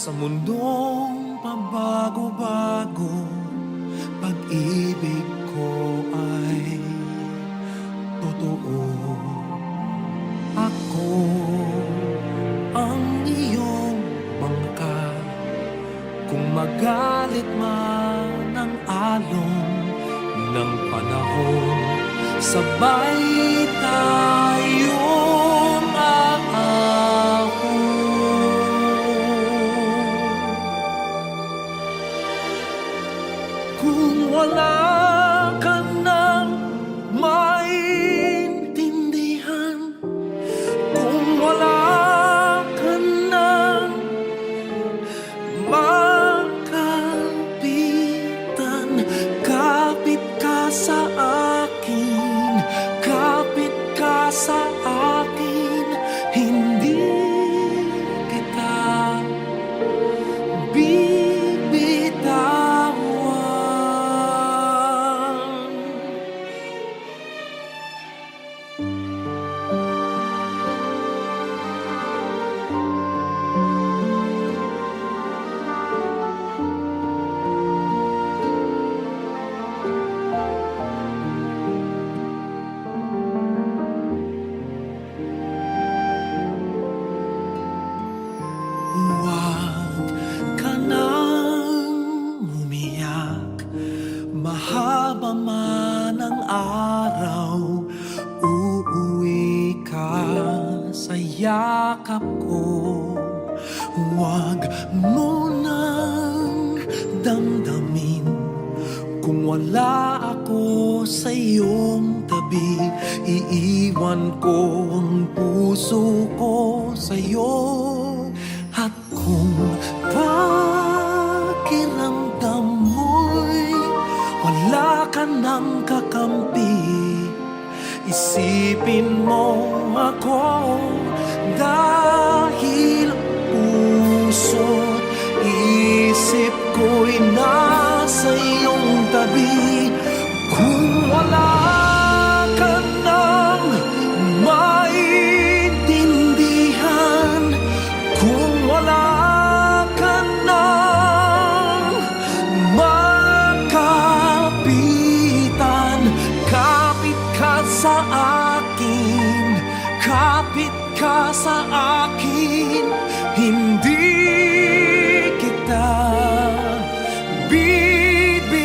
Sa mundong pabago-bago, pag-ibig ko ay totoo. Ako ang iyong bangka, kung magalit man ang alon ng panahon, sabay tayong aahon. Kung wala ka nang maintindihan, kung wala ka nang makapitan, kapit ka sa akin, kapit ka sa akin, hindi kita bibitawan. Huwag ka nang umiyak, mahaba man ang araw, uuwi ka sa yakap ko. Huwag mo nang damdamin kung wala ako sa iyong tabi. Iiwan ko ang puso ko sa iyo. At kung pakiramdam mo'y wala ka nang kakampi, isipin mo ako, dahil puso't isip ko'y nasa iyong tabi. Kung wala ka nang maintindihan, kung wala ka nang makapitan, kapit ka sa akin, kapit ka sa akin, hindi kita bibitawan.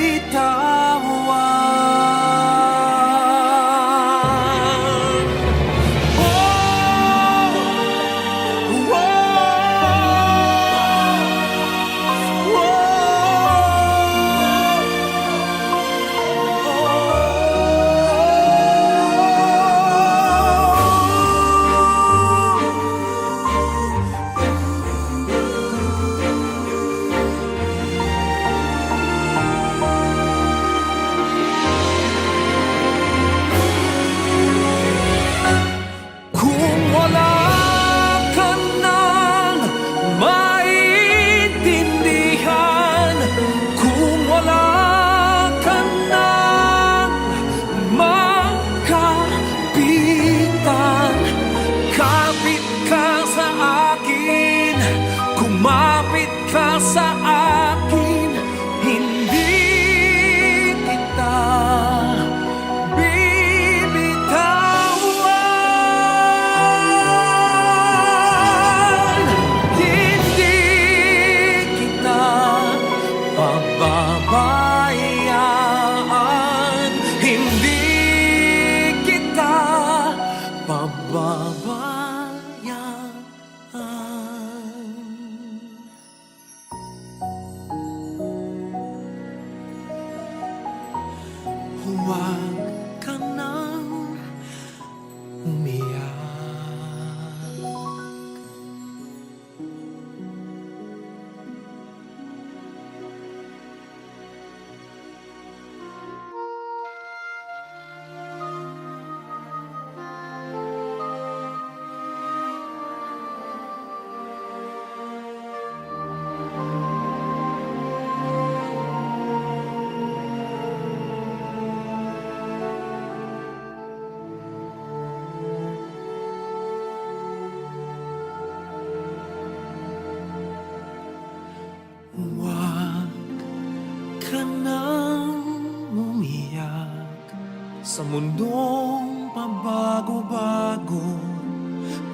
Sa mundong pabago-bago,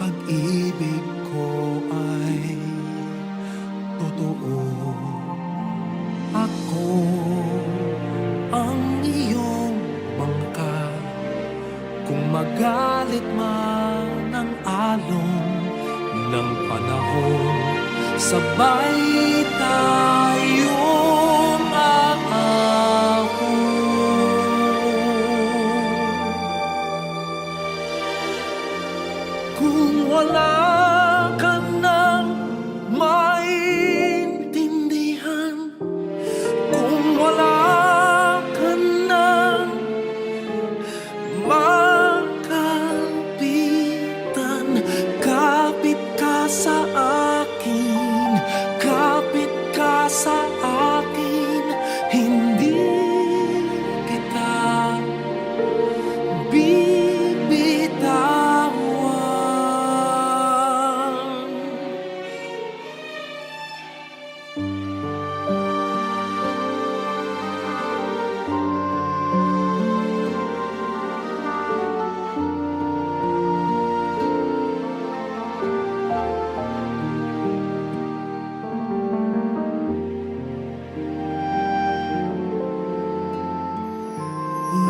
pag-ibig ko ay totoo. Ako ang iyong bangka, kung magalit man ang alon ng panahon, sabay tayong aahon. Kung wala ka nang maintindihan, kung wala ka nang makapitan, kapit ka sa akin, kapit ka sa akin, hindi kita bibitawan.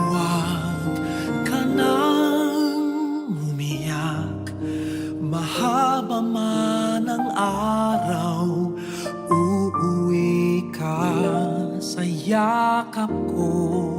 Huwag ka nang umiyak, mahaba man ang araw, uuwi ka sa yakap ko.